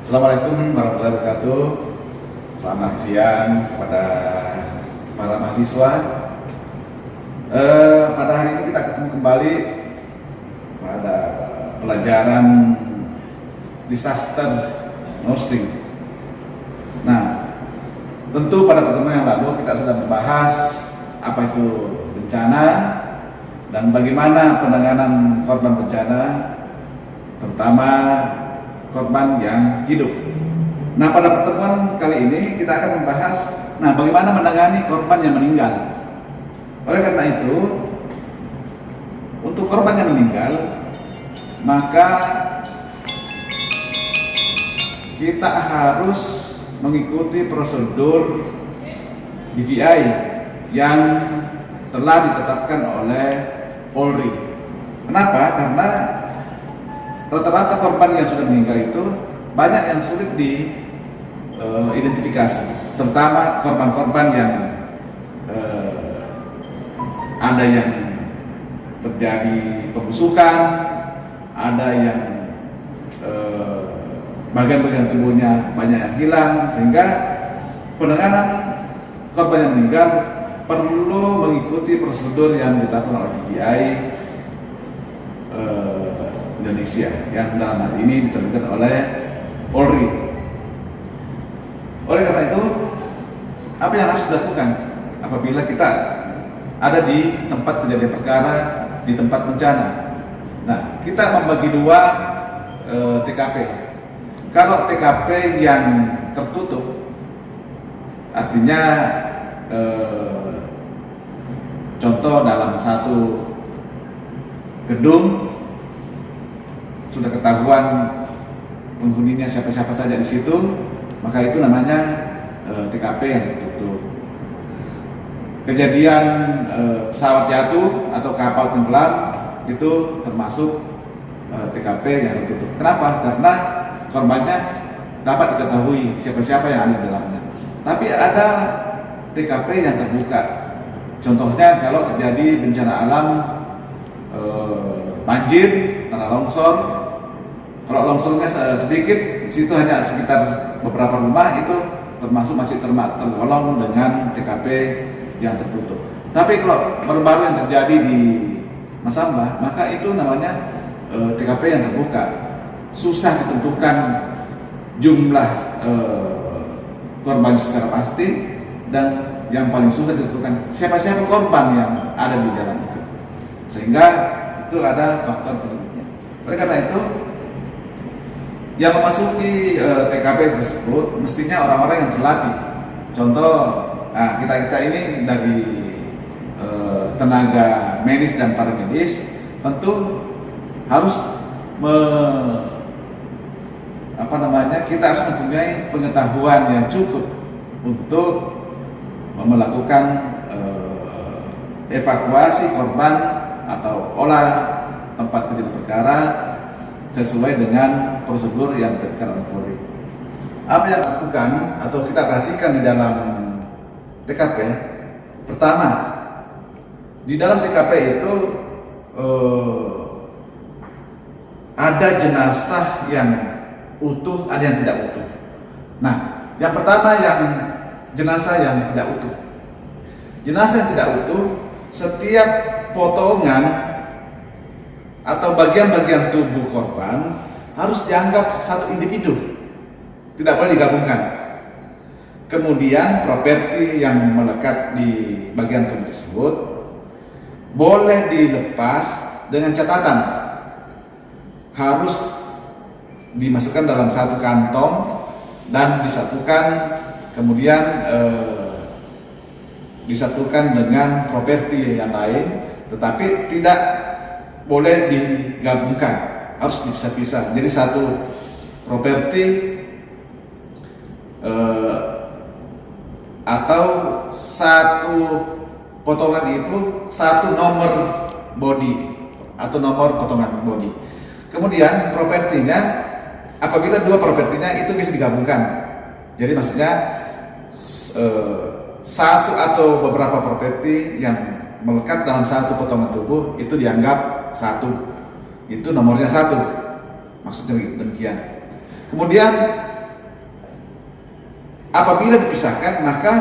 Assalamualaikum warahmatullahi wabarakatuh. Selamat siang kepada para mahasiswa. Pada hari ini kita ketemu kembali pada pelajaran disaster nursing. Nah, tentu pada pertemuan yang lalu kita sudah membahas apa itu bencana dan bagaimana penanganan korban bencana, terutama korban yang hidup. Nah, pada pertemuan kali ini kita akan membahas bagaimana menangani korban yang meninggal. Oleh karena itu, untuk korban yang meninggal, maka kita harus mengikuti prosedur DVI yang telah ditetapkan oleh Polri. Kenapa? Karena rata-rata korban yang sudah meninggal itu banyak yang sulit diidentifikasi, terutama korban-korban yang ada yang terjadi pembusukan, ada yang bagian-bagian tubuhnya banyak yang hilang, sehingga penanganan korban yang meninggal perlu mengikuti prosedur yang ditetapkan oleh DVI Indonesia, yang dalam hal ini diterbitkan oleh Polri. Oleh karena itu, apa yang harus dilakukan apabila kita ada di tempat kejadian perkara, di tempat bencana? Nah, kita membagi dua TKP. Kalau TKP yang tertutup, artinya contoh dalam satu gedung sudah ketahuan penghuninya siapa-siapa saja di situ, maka itu namanya TKP yang tertutup. Kejadian pesawat jatuh atau kapal tenggelam itu termasuk TKP yang tertutup. Kenapa? Karena korbannya dapat diketahui siapa-siapa yang ada di dalamnya. Tapi ada TKP yang terbuka. Contohnya kalau terjadi bencana alam, banjir, tanah longsor. Kalau longsornya sedikit, di situ hanya sekitar beberapa rumah, itu masih tergolong dengan TKP yang tertutup. Tapi kalau baru-baru yang terjadi di Masamba, maka itu namanya TKP yang terbuka. Susah ditentukan jumlah korban secara pasti, dan yang paling susah ditentukan siapa-siapa korban yang ada di dalam itu, sehingga itu ada faktor penentunya. Oleh karena itu, yang memasuki TKP tersebut mestinya orang-orang yang terlatih. Contoh, kita ini dari tenaga medis dan paramedis tentu harus kita harus mempunyai pengetahuan yang cukup untuk melakukan evakuasi korban atau olah tempat kejadian perkara sesuai dengan prosedur yang ditetapkan oleh Polri. Apa yang dilakukan atau kita perhatikan di dalam TKP? Pertama, di dalam TKP itu ada jenazah yang utuh, ada yang tidak utuh. Nah, yang pertama yang jenazah yang tidak utuh. Jenazah yang tidak utuh, setiap potongan atau bagian-bagian tubuh korban harus dianggap satu individu, tidak boleh digabungkan. Kemudian properti yang melekat di bagian tubuh tersebut boleh dilepas dengan catatan harus dimasukkan dalam satu kantong dan disatukan, kemudian disatukan dengan properti yang lain, tetapi tidak boleh digabungkan, harus dipisah-pisah. Jadi satu properti atau satu potongan itu satu nomor body atau nomor potongan body. Kemudian propertinya, apabila dua propertinya itu bisa digabungkan. Jadi maksudnya satu atau beberapa properti yang melekat dalam satu potongan tubuh itu dianggap satu, itu nomornya satu, maksudnya demikian. Kemudian Apabila dipisahkan, maka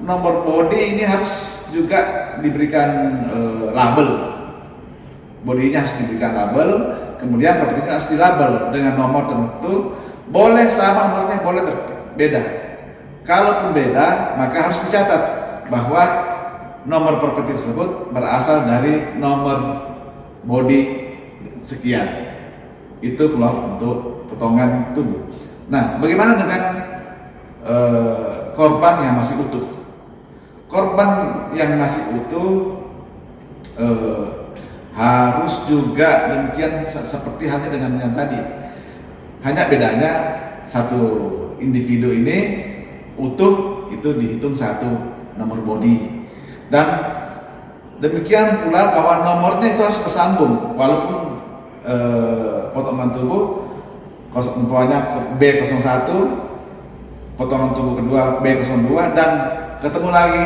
nomor body ini harus juga diberikan label. Bodinya harus diberikan label, kemudian propertinya harus dilabel dengan nomor tertentu. Boleh sama nomornya, boleh berbeda. Kalaupun beda, maka harus dicatat bahwa nomor properti tersebut berasal dari nomor body sekian. Itu kalau untuk potongan tubuh. Nah, bagaimana dengan korban yang masih utuh? Korban yang masih utuh harus juga demikian seperti halnya dengan yang tadi. Hanya bedanya satu individu ini utuh itu dihitung satu nomor body, dan demikian pula bahwa nomornya itu harus bersambung walaupun potongan tubuh umpamanya B01, potongan tubuh kedua B02 dan ketemu lagi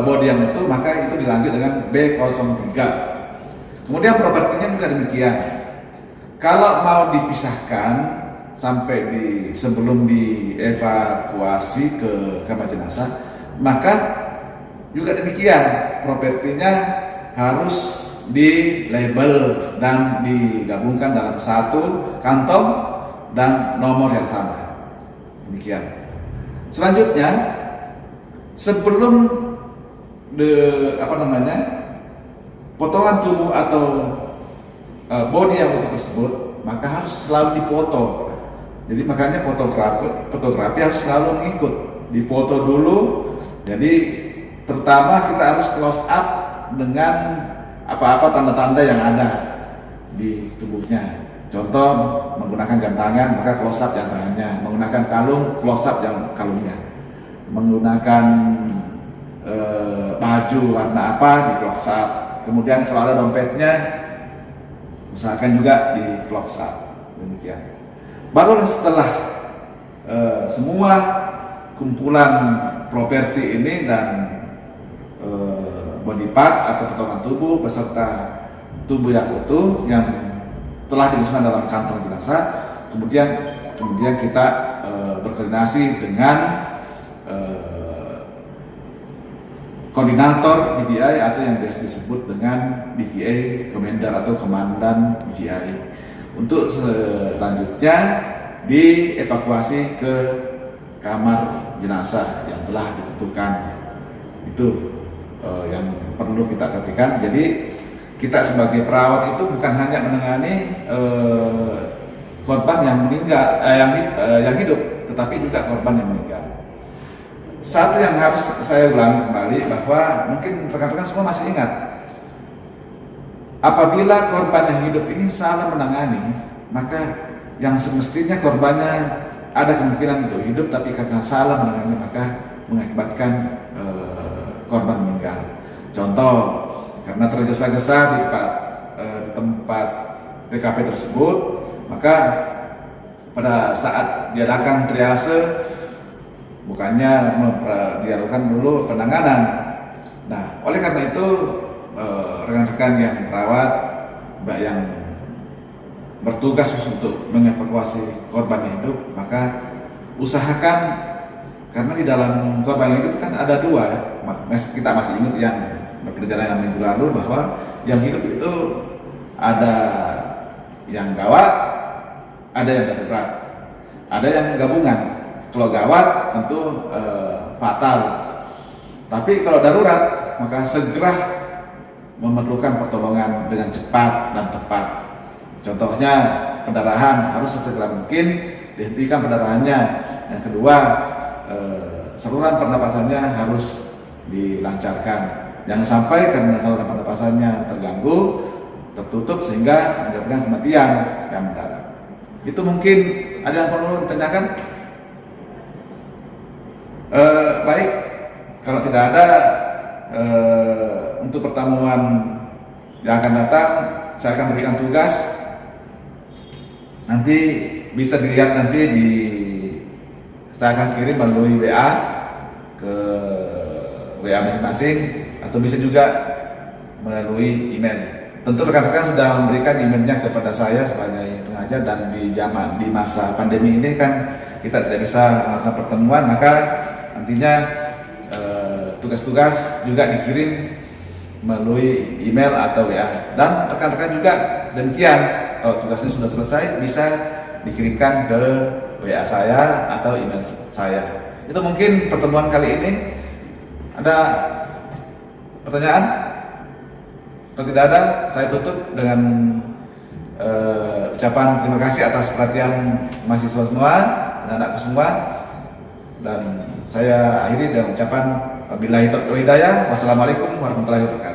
body yang utuh, maka itu dilanjut dengan B03. Kemudian propertinya juga demikian. Kalau mau dipisahkan sampai sebelum dievakuasi ke kamar jenazah, maka juga demikian, propertinya harus di label dan digabungkan dalam satu kantong dan nomor yang sama. Demikian. Selanjutnya, sebelum potongan tubuh atau body yang utuh tersebut, maka harus selalu dipoto. Jadi makanya fotografi harus selalu mengikut, dipoto dulu. Jadi terutama kita harus close up dengan apa-apa tanda-tanda yang ada di tubuhnya. Contoh, menggunakan jam tangan, maka close up jam tangannya. Menggunakan kalung, close up jam kalungnya. Menggunakan baju warna apa, di close up. Kemudian kalau ada dompetnya, usahakan juga di close up. Demikian. Barulah setelah semua kumpulan properti ini dan body part atau potongan tubuh beserta tubuh yang utuh yang telah dimasukkan dalam kantong jenazah, kemudian kita berkoordinasi dengan koordinator DVI atau yang biasa disebut dengan DVI Commander atau Komandan DVI untuk selanjutnya dievakuasi ke kamar jenazah yang telah ditentukan. Itu yang perlu kita perhatikan. Jadi kita sebagai perawat itu bukan hanya menangani korban yang meninggal, yang hidup, tetapi juga korban yang meninggal. Satu yang harus saya ulangi kembali, bahwa mungkin rekan-rekan semua masih ingat, apabila korban yang hidup ini salah menangani, maka yang semestinya korbannya ada kemungkinan untuk hidup, tapi karena salah menangani maka mengakibatkan korban meninggal. Contoh, karena tergesa-gesa di tempat TKP tersebut, maka pada saat diadakan triase bukannya dilakukan dulu penanganan. Nah, oleh karena itu rekan-rekan yang perawat yang bertugas untuk mengevakuasi korban yang hidup, maka usahakan, karena di dalam korban yang hidup kan ada dua ya. Kita masih ingat yang perjalanan minggu lalu bahwa yang hidup itu ada yang gawat, ada yang darurat, ada yang gabungan. Kalau gawat tentu fatal, tapi kalau darurat maka segera memerlukan pertolongan dengan cepat dan tepat. Contohnya pendarahan, harus sesegera mungkin dihentikan pendarahannya. Yang kedua, saluran pernapasannya harus dilancarkan. Jangan sampai karena saluran pernapasannya terganggu, tertutup sehingga menyebabkan kematian yang mendadak. Itu mungkin ada yang perlu ditanyakan? Baik, kalau tidak ada, untuk pertemuan yang akan datang saya akan berikan tugas. Nanti bisa dilihat nanti saya akan kirim melalui WA ke WA masing-masing, atau bisa juga melalui email. Tentu rekan-rekan sudah memberikan emailnya kepada saya sebagai pengajar, dan di masa pandemi ini kan kita tidak bisa melakukan pertemuan, maka nantinya tugas-tugas juga dikirim melalui email atau WA. Dan rekan-rekan juga demikian, kalau tugasnya sudah selesai bisa dikirimkan ke WA saya atau email saya. Itu mungkin pertemuan kali ini. Ada pertanyaan? Kalau tidak ada, saya tutup dengan ucapan terima kasih atas perhatian mahasiswa semua dan anakku semua. Dan saya akhiri dengan ucapan wabillahi taufiq wal hidayah. Wassalamualaikum warahmatullahi wabarakatuh.